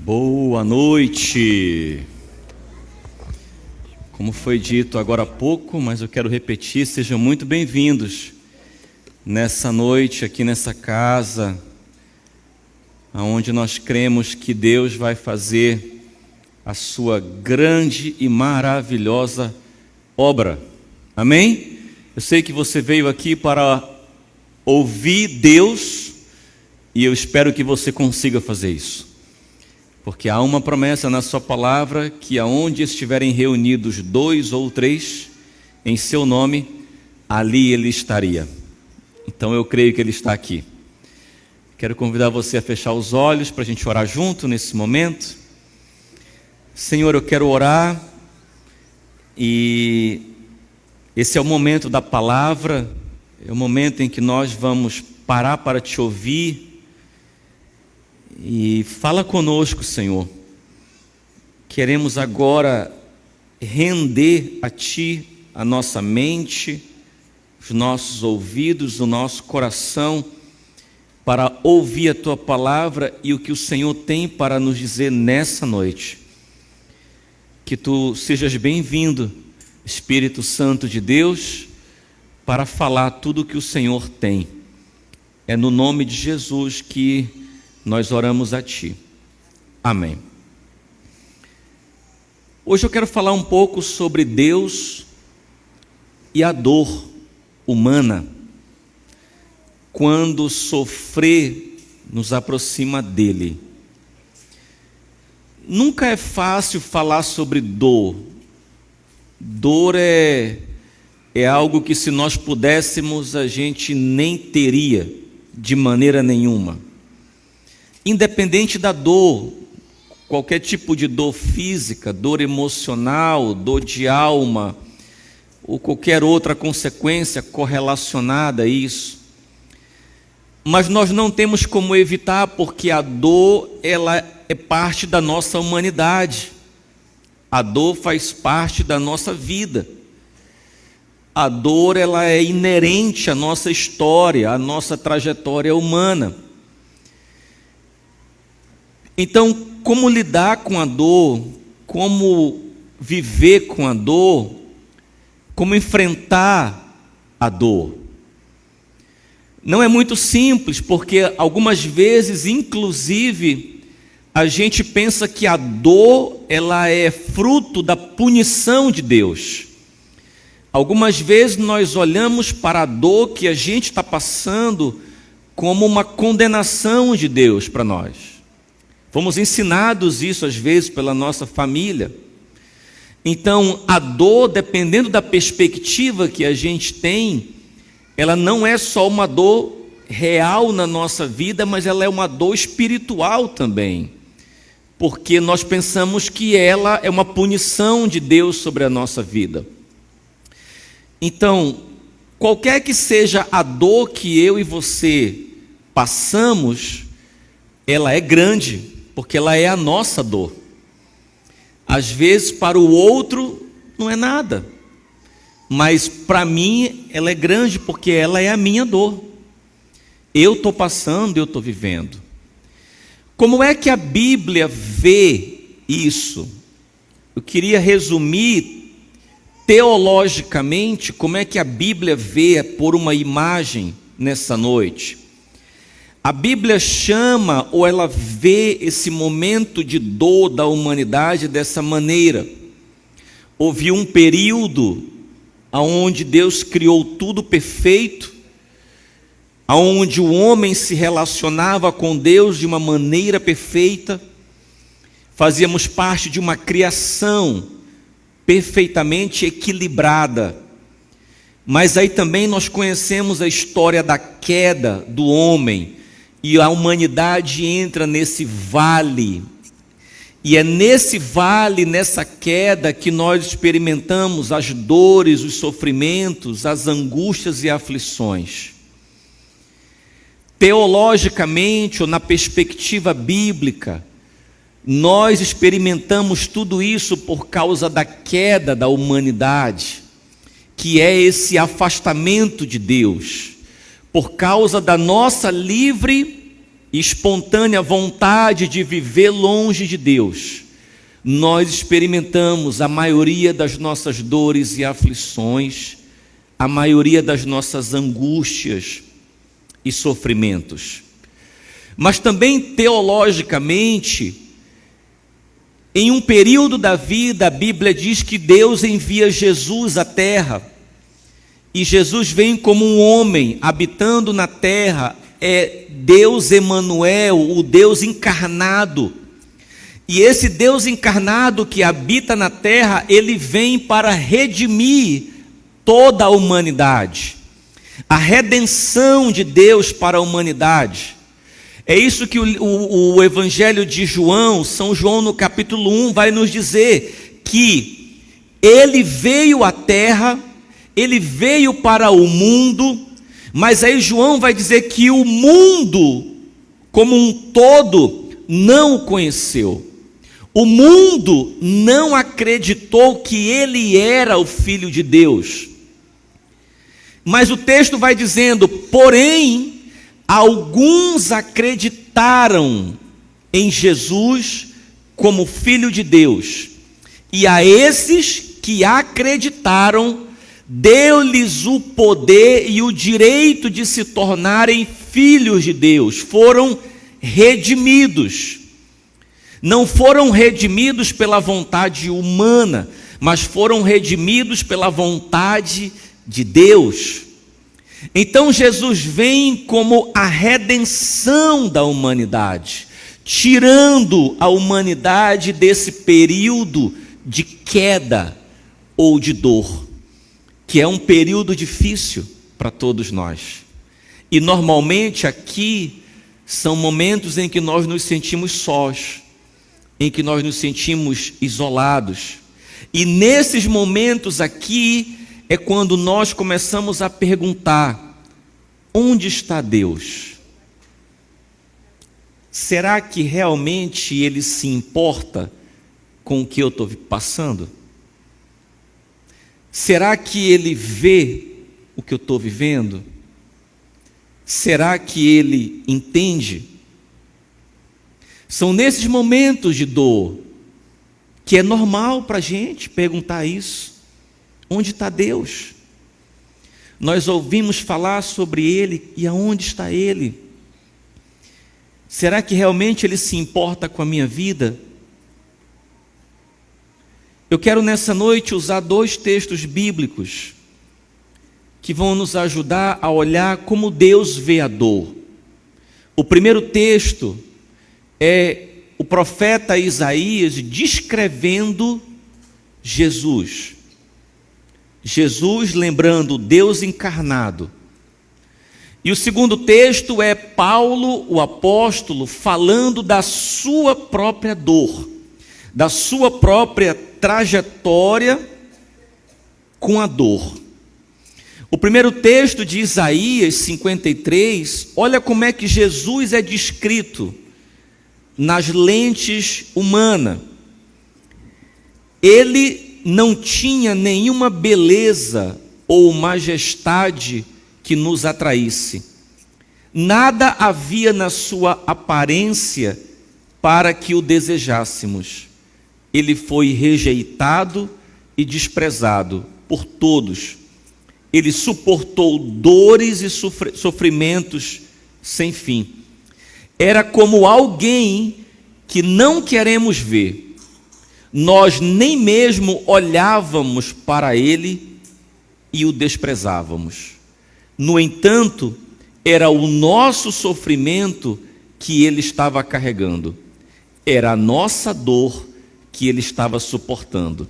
Boa noite. Como foi dito agora há pouco, mas eu quero repetir, sejam muito bem-vindos nessa noite aqui nessa casa, onde nós cremos que Deus vai fazer a sua grande e maravilhosa obra. Amém? Eu sei que você veio aqui para ouvir Deus e eu espero que você consiga fazer isso. Porque há uma promessa na sua palavra que aonde estiverem reunidos 2 ou 3 em seu nome, ali ele estaria. Então eu creio que ele está aqui. Quero convidar você a fechar os olhos para a gente orar junto nesse momento. Senhor, eu quero orar e esse é o momento da palavra, é o momento em que nós vamos parar para te ouvir. E fala conosco, Senhor. Queremos agora render a Ti a nossa mente, os nossos ouvidos, o nosso coração, para ouvir a Tua palavra e o que o Senhor tem para nos dizer nessa noite. Que Tu sejas bem-vindo, Espírito Santo de Deus, para falar tudo o que o Senhor tem. É no nome de Jesus que nós oramos a Ti. Amém. Hoje eu quero falar um pouco sobre Deus e a dor humana, quando sofrer nos aproxima dEle. Nunca é fácil falar sobre dor. Dor é algo que, se nós pudéssemos, a gente nem teria de maneira nenhuma. Independente da dor, qualquer tipo de dor física, dor emocional, dor de alma, ou qualquer outra consequência correlacionada a isso. Mas nós não temos como evitar, porque a dor, ela é parte da nossa humanidade. A dor faz parte da nossa vida. A dor, ela é inerente à nossa história, à nossa trajetória humana. Então, como lidar com a dor, como viver com a dor, como enfrentar a dor? Não é muito simples, porque algumas vezes, inclusive, a gente pensa que a dor, ela é fruto da punição de Deus. Algumas vezes nós olhamos para a dor que a gente está passando como uma condenação de Deus para nós. Fomos ensinados isso às vezes pela nossa família. Então, a dor, dependendo da perspectiva que a gente tem, ela não é só uma dor real na nossa vida, mas ela é uma dor espiritual também. Porque nós pensamos que ela é uma punição de Deus sobre a nossa vida. Então, qualquer que seja a dor que eu e você passamos, ela é grande, porque ela é a nossa dor. Às vezes para o outro não é nada, mas para mim ela é grande, porque ela é a minha dor. Eu estou passando, eu estou vivendo. Como é que a Bíblia vê isso? Eu queria resumir teologicamente como é que a Bíblia vê por uma imagem nessa noite. A Bíblia chama, ou ela vê esse momento de dor da humanidade dessa maneira. Houve um período onde Deus criou tudo perfeito, onde o homem se relacionava com Deus de uma maneira perfeita, fazíamos parte de uma criação perfeitamente equilibrada. Mas aí também nós conhecemos a história da queda do homem, e a humanidade entra nesse vale, e é nesse vale, nessa queda, que nós experimentamos as dores, os sofrimentos, as angústias e aflições. Teologicamente, ou na perspectiva bíblica, nós experimentamos tudo isso por causa da queda da humanidade, que é esse afastamento de Deus, por causa da nossa livre e espontânea vontade de viver longe de Deus, nós experimentamos a maioria das nossas dores e aflições, a maioria das nossas angústias e sofrimentos. Mas também teologicamente, em um período da vida, a Bíblia diz que Deus envia Jesus à terra, e Jesus vem como um homem habitando na terra, é Deus Emanuel, o Deus encarnado. E esse Deus encarnado que habita na terra, ele vem para redimir toda a humanidade. A redenção de Deus para a humanidade. É isso que o Evangelho de João, São João no capítulo 1, vai nos dizer, que ele veio à terra, ele veio para o mundo, mas aí João vai dizer que o mundo, como um todo, não o conheceu. O mundo não acreditou que ele era o Filho de Deus. Mas o texto vai dizendo, porém, alguns acreditaram em Jesus como Filho de Deus. E a esses que acreditaram, deu-lhes o poder e o direito de se tornarem filhos de Deus. Foram redimidos. Não foram redimidos pela vontade humana, mas foram redimidos pela vontade de Deus. Então Jesus vem como a redenção da humanidade, tirando a humanidade desse período de queda ou de dor, que é um período difícil para todos nós. E normalmente aqui são momentos em que nós nos sentimos sós, em que nós nos sentimos isolados. E nesses momentos aqui é quando nós começamos a perguntar: onde está Deus? Será que realmente Ele se importa com o que eu estou passando? Será que Ele vê o que eu estou vivendo? Será que Ele entende? São nesses momentos de dor que é normal para a gente perguntar isso. Onde está Deus? Nós ouvimos falar sobre Ele, e aonde está Ele? Será que realmente Ele se importa com a minha vida? Eu quero nessa noite usar 2 textos bíblicos que vão nos ajudar a olhar como Deus vê a dor. O primeiro texto é o profeta Isaías descrevendo Jesus. Jesus lembrando Deus encarnado. E o segundo texto é Paulo, o apóstolo, falando da sua própria dor, da sua própria trajetória com a dor. O primeiro texto de Isaías 53, olha como é que Jesus é descrito nas lentes humanas. Ele não tinha nenhuma beleza ou majestade que nos atraísse. Nada havia na sua aparência para que o desejássemos. Ele foi rejeitado e desprezado por todos. Ele suportou dores e sofrimentos sem fim. Era como alguém que não queremos ver. Nós nem mesmo olhávamos para ele e o desprezávamos. No entanto, era o nosso sofrimento que ele estava carregando. Era a nossa dor que ele estava suportando.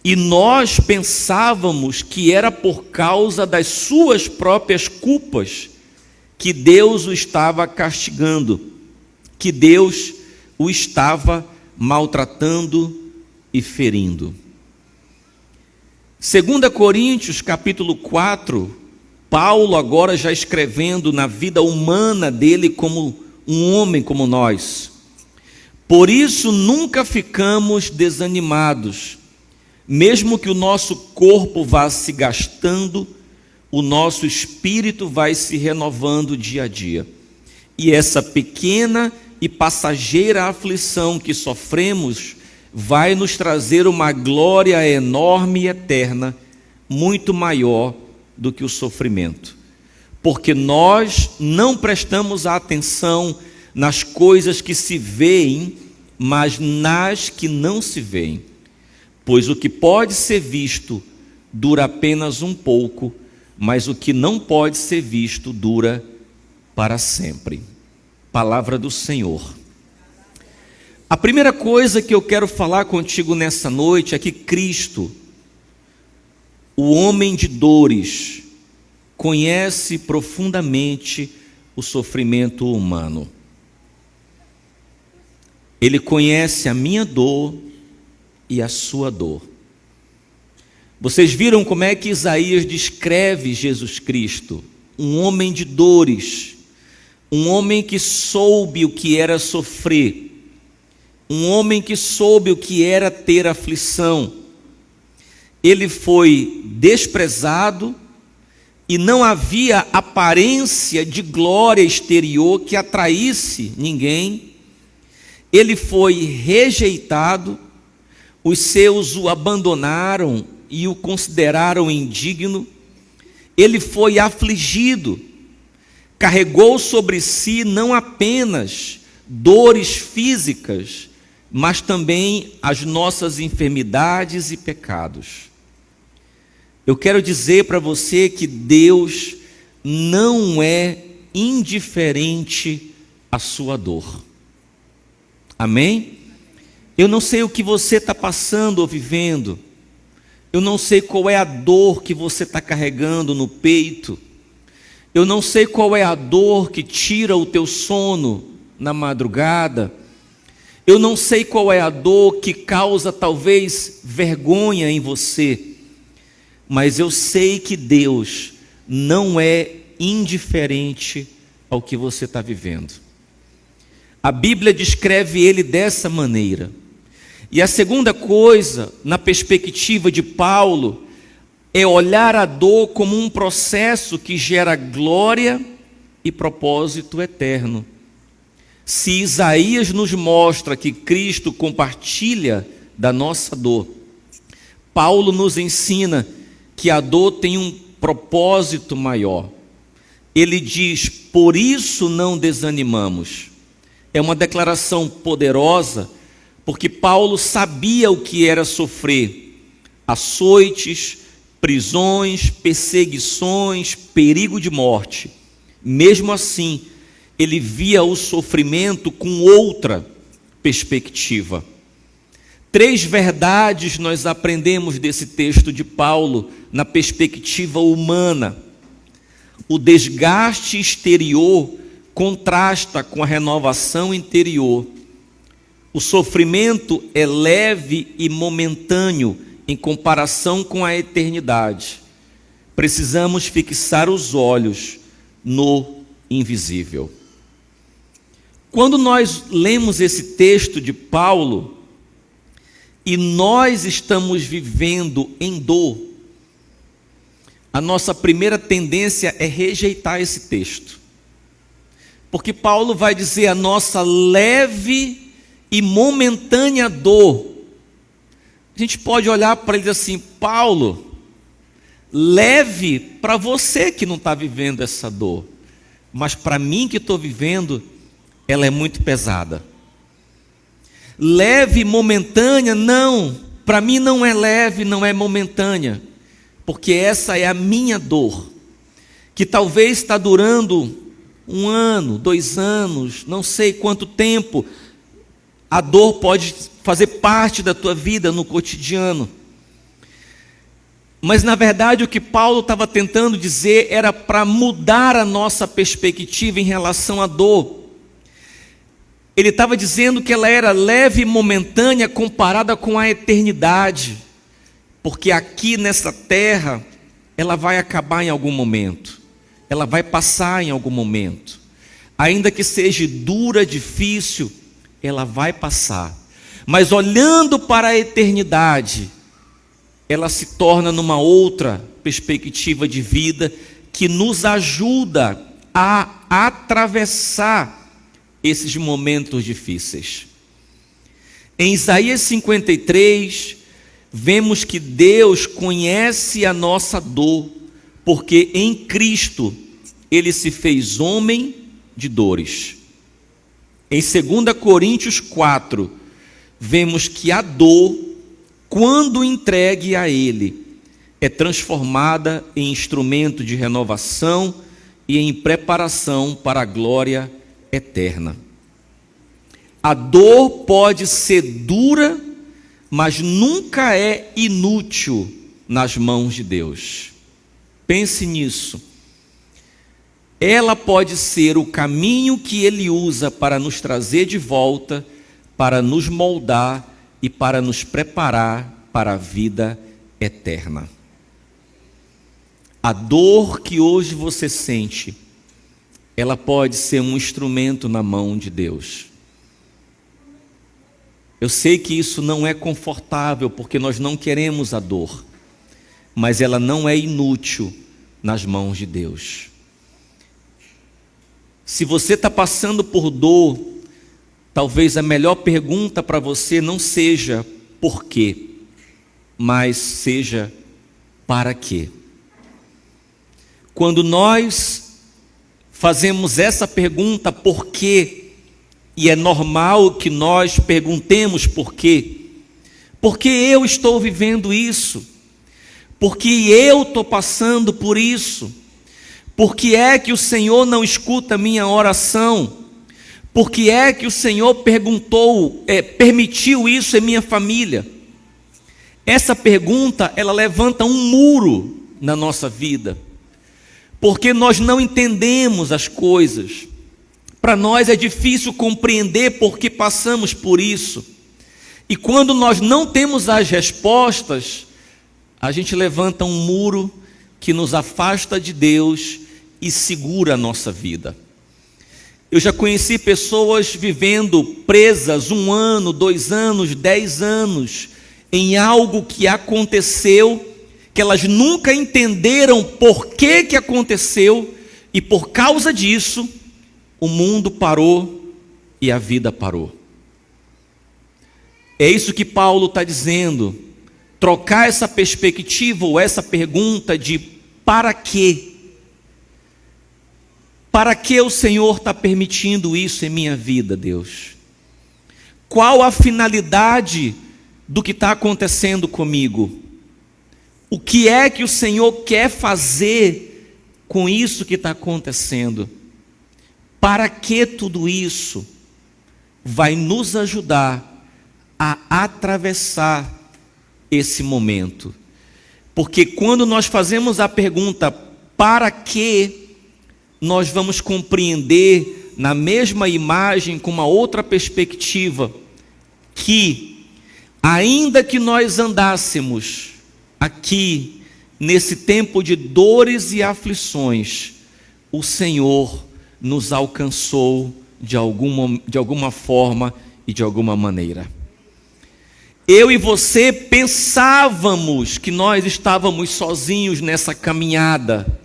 E nós pensávamos que era por causa das suas próprias culpas que Deus o estava castigando, que Deus o estava maltratando e ferindo. 2 Coríntios capítulo 4, Paulo agora já escrevendo na vida humana dele como um homem como nós. Por isso nunca ficamos desanimados, mesmo que o nosso corpo vá se gastando, o nosso espírito vai se renovando dia a dia. E essa pequena e passageira aflição que sofremos vai nos trazer uma glória enorme e eterna, muito maior do que o sofrimento. Porque nós não prestamos atenção nas coisas que se veem, mas nas que não se veem. Pois o que pode ser visto dura apenas um pouco, mas o que não pode ser visto dura para sempre. Palavra do Senhor. A primeira coisa que eu quero falar contigo nessa noite é que Cristo, o homem de dores, conhece profundamente o sofrimento humano. Ele conhece a minha dor e a sua dor. Vocês viram como é que Isaías descreve Jesus Cristo? Um homem de dores, um homem que soube o que era sofrer, um homem que soube o que era ter aflição. Ele foi desprezado e não havia aparência de glória exterior que atraísse ninguém. Ele foi rejeitado, os seus o abandonaram e o consideraram indigno. Ele foi afligido, carregou sobre si não apenas dores físicas, mas também as nossas enfermidades e pecados. Eu quero dizer para você que Deus não é indiferente à sua dor. Amém? Eu não sei o que você está passando ou vivendo. Eu não sei qual é a dor que você está carregando no peito. Eu não sei qual é a dor que tira o teu sono na madrugada. Eu não sei qual é a dor que causa talvez vergonha em você. Mas eu sei que Deus não é indiferente ao que você está vivendo. A Bíblia descreve Ele dessa maneira. E a segunda coisa, na perspectiva de Paulo, é olhar a dor como um processo que gera glória e propósito eterno. Se Isaías nos mostra que Cristo compartilha da nossa dor, Paulo nos ensina que a dor tem um propósito maior. Ele diz: por isso não desanimamos. É uma declaração poderosa, porque Paulo sabia o que era sofrer: açoites, prisões, perseguições, perigo de morte. Mesmo assim, ele via o sofrimento com outra perspectiva. 3 verdades nós aprendemos desse texto de Paulo na perspectiva humana. O desgaste exterior contrasta com a renovação interior. O sofrimento é leve e momentâneo em comparação com a eternidade. Precisamos fixar os olhos no invisível. Quando nós lemos esse texto de Paulo e nós estamos vivendo em dor, a nossa primeira tendência é rejeitar esse texto. Porque Paulo vai dizer: a nossa leve e momentânea dor. A gente pode olhar para ele e dizer assim: Paulo, leve para você que não está vivendo essa dor, mas para mim que estou vivendo, ela é muito pesada. Leve e momentânea, não, para mim não é leve, não é momentânea, porque essa é a minha dor, que talvez está durando 1 ano, 2 anos, não sei quanto tempo. A dor pode fazer parte da tua vida no cotidiano. Mas na verdade o que Paulo estava tentando dizer era para mudar a nossa perspectiva em relação à dor. Ele estava dizendo que ela era leve e momentânea comparada com a eternidade, porque aqui nessa terra ela vai acabar em algum momento, ela vai passar em algum momento, ainda que seja dura, difícil, ela vai passar. Mas olhando para a eternidade, ela se torna numa outra perspectiva de vida que nos ajuda a atravessar esses momentos difíceis. Em Isaías 53, vemos que Deus conhece a nossa dor, porque em Cristo Ele se fez homem de dores. Em 2 Coríntios 4, vemos que a dor, quando entregue a Ele, é transformada em instrumento de renovação e em preparação para a glória eterna. A dor pode ser dura, mas nunca é inútil nas mãos de Deus. Pense nisso. Ela pode ser o caminho que Ele usa para nos trazer de volta, para nos moldar e para nos preparar para a vida eterna. A dor que hoje você sente, ela pode ser um instrumento na mão de Deus. Eu sei que isso não é confortável, porque nós não queremos a dor, mas ela não é inútil nas mãos de Deus. Se você está passando por dor, talvez a melhor pergunta para você não seja por quê, mas seja para quê. Quando nós fazemos essa pergunta, por quê? E é normal que nós perguntemos por quê. Por que eu estou vivendo isso? Por que eu estou passando por isso? Por que é que o Senhor não escuta a minha oração? Por que é que o Senhor permitiu isso em minha família? Essa pergunta, ela levanta um muro na nossa vida. Porque nós não entendemos as coisas. Para nós é difícil compreender por que passamos por isso. E quando nós não temos as respostas, a gente levanta um muro que nos afasta de Deus e segura a nossa vida. Eu já conheci pessoas vivendo presas 1 ano, 2 anos, 10 anos, em algo que aconteceu, que elas nunca entenderam por que aconteceu, e por causa disso, o mundo parou e a vida parou. É isso que Paulo está dizendo. Trocar essa perspectiva ou essa pergunta de para quê? Para que o Senhor está permitindo isso em minha vida, Deus? Qual a finalidade do que está acontecendo comigo? O que é que o Senhor quer fazer com isso que está acontecendo? Para que tudo isso vai nos ajudar a atravessar esse momento? Porque quando nós fazemos a pergunta para que, nós vamos compreender na mesma imagem, com uma outra perspectiva, que ainda que nós andássemos aqui nesse tempo de dores e aflições, o Senhor nos alcançou de alguma forma e de alguma maneira. Eu e você pensávamos que nós estávamos sozinhos nessa caminhada,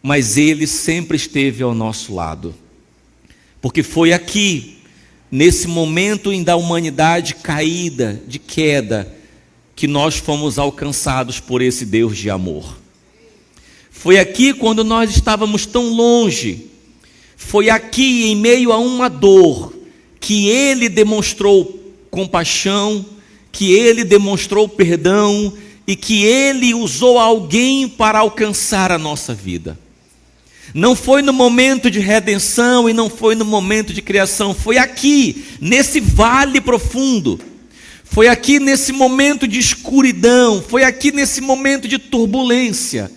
mas Ele sempre esteve ao nosso lado. Porque foi aqui, nesse momento da humanidade caída, de queda, que nós fomos alcançados por esse Deus de amor. Foi aqui quando nós estávamos tão longe. Foi aqui, em meio a uma dor, que Ele demonstrou compaixão, que Ele demonstrou perdão e que Ele usou alguém para alcançar a nossa vida. Não foi no momento de redenção e não foi no momento de criação, foi aqui, nesse vale profundo, foi aqui nesse momento de escuridão, foi aqui nesse momento de turbulência.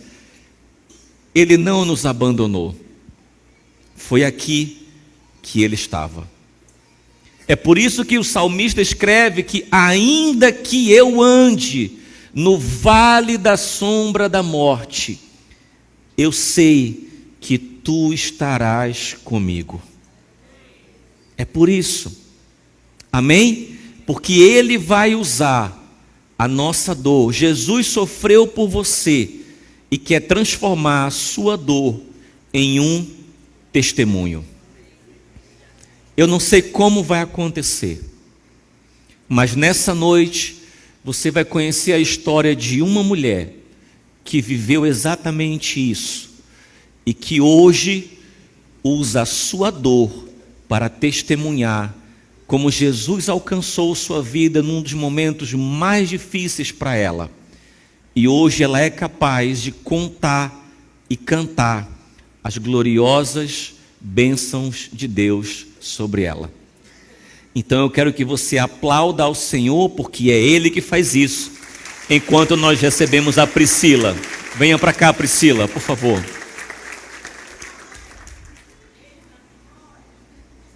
Ele não nos abandonou. Foi aqui que Ele estava. É por isso que o salmista escreve que ainda que eu ande no vale da sombra da morte, eu sei que Tu estarás comigo. É por isso. Amém? Porque Ele vai usar a nossa dor. Jesus sofreu por você e quer transformar a sua dor em um testemunho. Eu não sei como vai acontecer, mas nessa noite você vai conhecer a história de uma mulher que viveu exatamente isso e que hoje usa a sua dor para testemunhar como Jesus alcançou sua vida num dos momentos mais difíceis para ela. E hoje ela é capaz de contar e cantar as gloriosas bênçãos de Deus sobre ela. Então eu quero que você aplauda ao Senhor, porque é Ele que faz isso, enquanto nós recebemos a Priscila. Venha para cá, Priscila, por favor.